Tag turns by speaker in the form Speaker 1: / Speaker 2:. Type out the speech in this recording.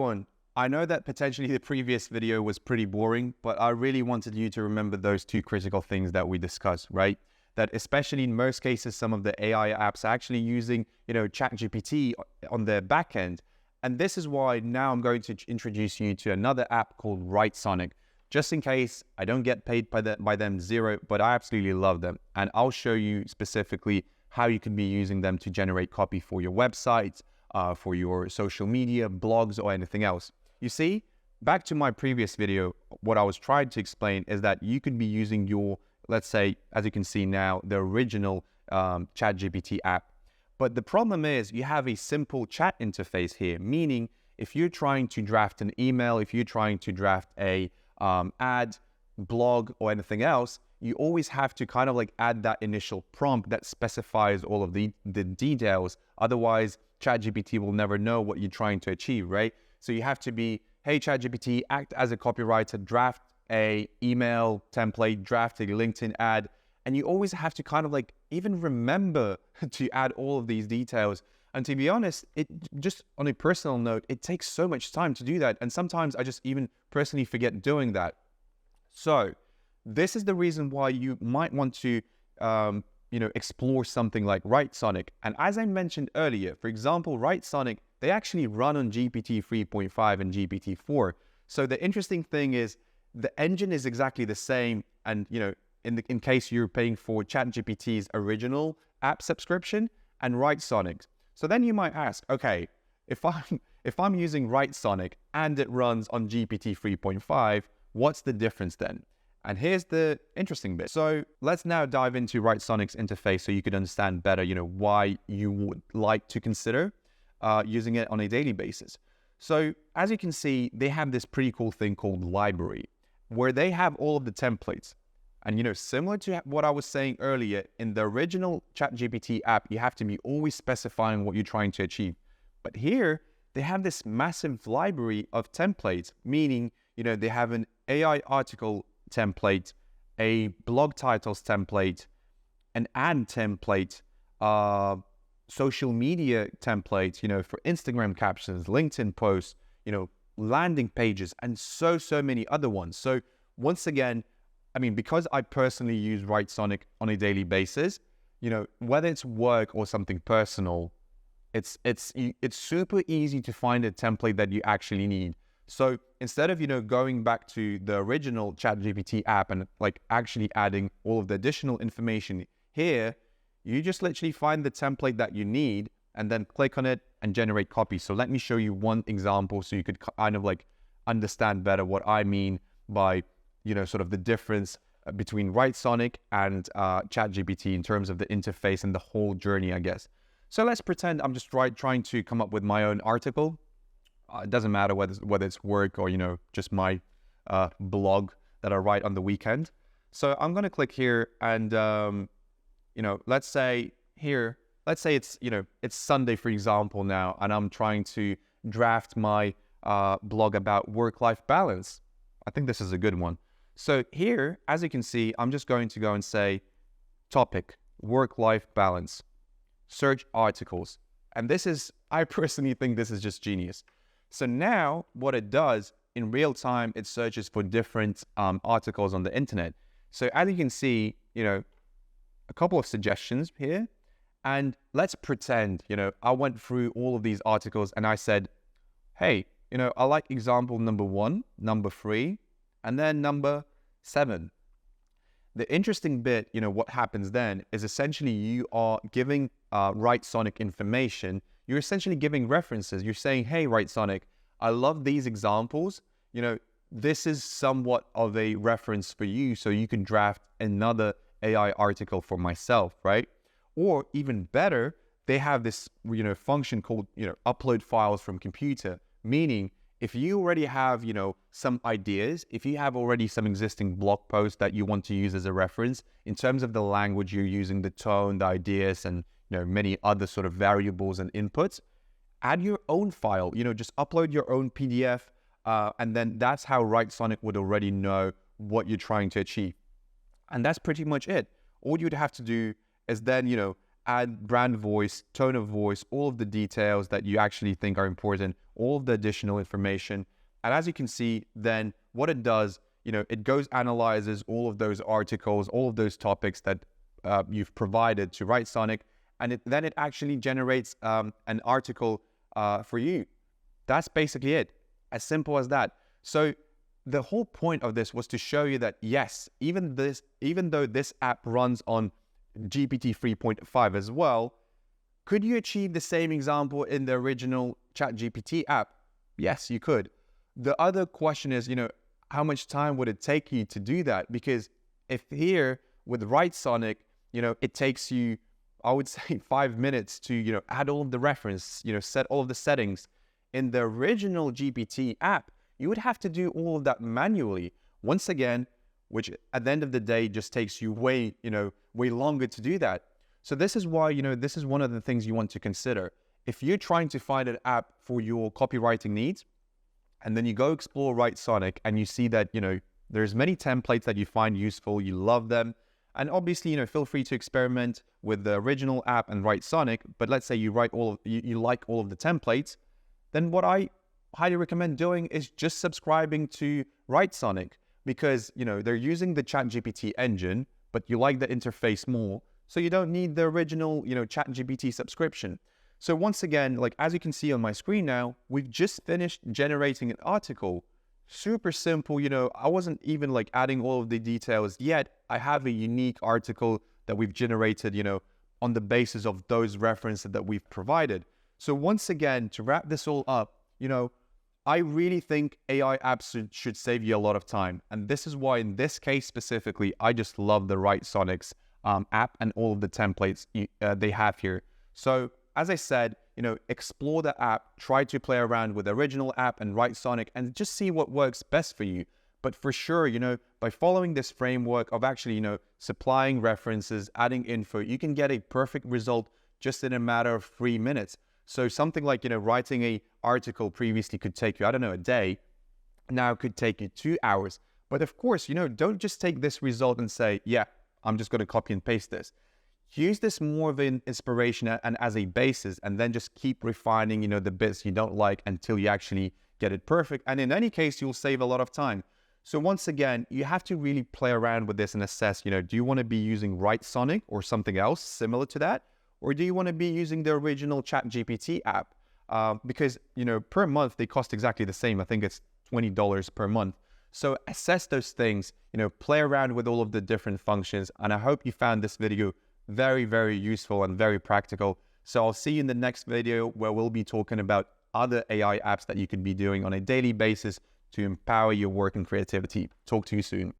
Speaker 1: everyone, I know that potentially the previous video was pretty boring, but I really wanted you to remember those two critical things that we discussed, right? That especially in most cases, some of the AI apps are actually using, ChatGPT on their back end. And this is why now I'm going to introduce you to another app called WriteSonic, just in case I don't get paid by them zero, but I absolutely love them. And I'll show you specifically how you can be using them to generate copy for your website, for your social media, blogs, or anything else. You see, back to my previous video, what I was trying to explain is that you could be using your, let's say, as you can see now, the original ChatGPT app. But the problem is you have a simple chat interface here, meaning if you're trying to draft an email, if you're trying to draft a ad, blog, or anything else, you always have to kind of like add that initial prompt that specifies all of the details. Otherwise, ChatGPT will never know what you're trying to achieve, right? So you have to be, hey, ChatGPT, act as a copywriter, draft a email template, draft a LinkedIn ad. And you always have to kind of like even remember to add all of these details. And to be honest, it just on a personal note, it takes so much time to do that. And sometimes I just even personally forget doing that. So this is the reason why you might want to, explore something like WriteSonic. And as I mentioned earlier, for example, WriteSonic, they actually run on GPT 3.5 and GPT 4. So the interesting thing is the engine is exactly the same. And, in case you're paying for ChatGPT's original app subscription and WriteSonic. So then you might ask, okay, if I'm using WriteSonic and it runs on GPT 3.5, what's the difference then? And here's the interesting bit. So let's now dive into WriteSonic's interface so you could understand better, why you would like to consider using it on a daily basis. So as you can see, they have this pretty cool thing called library, where they have all of the templates. And, similar to what I was saying earlier, in the original ChatGPT app, you have to be always specifying what you're trying to achieve. But here, they have this massive library of templates, meaning, they have an AI article template, a blog titles template, an ad template, social media templates, for Instagram captions, LinkedIn posts, landing pages, and so many other ones. So once again, I mean, because I personally use WriteSonic on a daily basis, whether it's work or something personal, it's super easy to find a template that you actually need. So instead of, going back to the original ChatGPT app and like actually adding all of the additional information here, you just literally find the template that you need and then click on it and generate copy. So let me show you one example so you could kind of like understand better what I mean by, sort of the difference between WriteSonic and ChatGPT in terms of the interface and the whole journey, I guess. So let's pretend I'm just trying to come up with my own article. It doesn't matter whether it's work or, just my blog that I write on the weekend. So I'm going to click here and, let's say it's, it's Sunday, for example, now, and I'm trying to draft my blog about work-life balance. I think this is a good one. So here, as you can see, I'm just going to go and say topic, work-life balance, search articles. And I personally think this is just genius. So now what it does in real time, it searches for different articles on the internet. So as you can see, a couple of suggestions here. And let's pretend, I went through all of these articles and I said, hey, I like example number 1, number 3, and then number 7. The interesting bit, what happens then is essentially you are giving WriteSonic information. You're essentially giving references. You're saying, hey, WriteSonic, I love these examples. This is somewhat of a reference for you, so you can draft another AI article for myself, right? Or even better, they have this, function called, upload files from computer, meaning if you already have, some ideas, if you have already some existing blog posts that you want to use as a reference in terms of the language you're using, the tone, the ideas, and, many other sort of variables and inputs, add your own file, just upload your own PDF, and then that's how WriteSonic would already know what you're trying to achieve. And that's pretty much it. All you'd have to do is then, add brand voice, tone of voice, all of the details that you actually think are important, all of the additional information. And as you can see, then what it does, it goes analyzes all of those articles, all of those topics that you've provided to WriteSonic, and then it actually generates an article for you. That's basically it. As simple as that. So the whole point of this was to show you that yes, even though this app runs on GPT 3.5 as well, could you achieve the same example in the original ChatGPT app? Yes, you could. The other question is, how much time would it take you to do that? Because if here with WriteSonic, it takes you, I would say 5 minutes to, add all of the reference, set all of the settings. In the original GPT app, you would have to do all of that manually. Once again, which at the end of the day just takes you way longer to do that. So this is why, this is one of the things you want to consider. If you're trying to find an app for your copywriting needs, and then you go explore WriteSonic and you see that, there's many templates that you find useful, you love them. And obviously, feel free to experiment with the original app and WriteSonic, but let's say you like all of the templates, then what I highly recommend doing is just subscribing to WriteSonic, because, they're using the ChatGPT engine, but you like the interface more, so you don't need the original, ChatGPT subscription. So once again, as you can see on my screen now, we've just finished generating an article. Super simple, I wasn't even adding all of the details yet. I have a unique article that we've generated, on the basis of those references that we've provided. So once again, to wrap this all up, I really think AI apps should save you a lot of time. And this is why in this case specifically, I just love the WriteSonic's app and all of the templates they have here. So as I said, explore the app, try to play around with the original app and WriteSonic and just see what works best for you. But for sure, by following this framework of actually, supplying references, adding info, you can get a perfect result just in a matter of 3 minutes. So something like, writing an article previously could take you, I don't know, a day, now could take you 2 hours. But of course, don't just take this result and say, yeah, I'm just going to copy and paste this. Use this more of an inspiration and as a basis, and then just keep refining, the bits you don't like until you actually get it perfect. And in any case, you'll save a lot of time. So once again, you have to really play around with this and assess, do you want to be using WriteSonic or something else similar to that? Or do you want to be using the original ChatGPT app? Because, per month, they cost exactly the same. I think it's $20 per month. So assess those things, play around with all of the different functions. And I hope you found this video very, very useful and very practical. So I'll see you in the next video where we'll be talking about other AI apps that you could be doing on a daily basis to empower your work and creativity. Talk to you soon.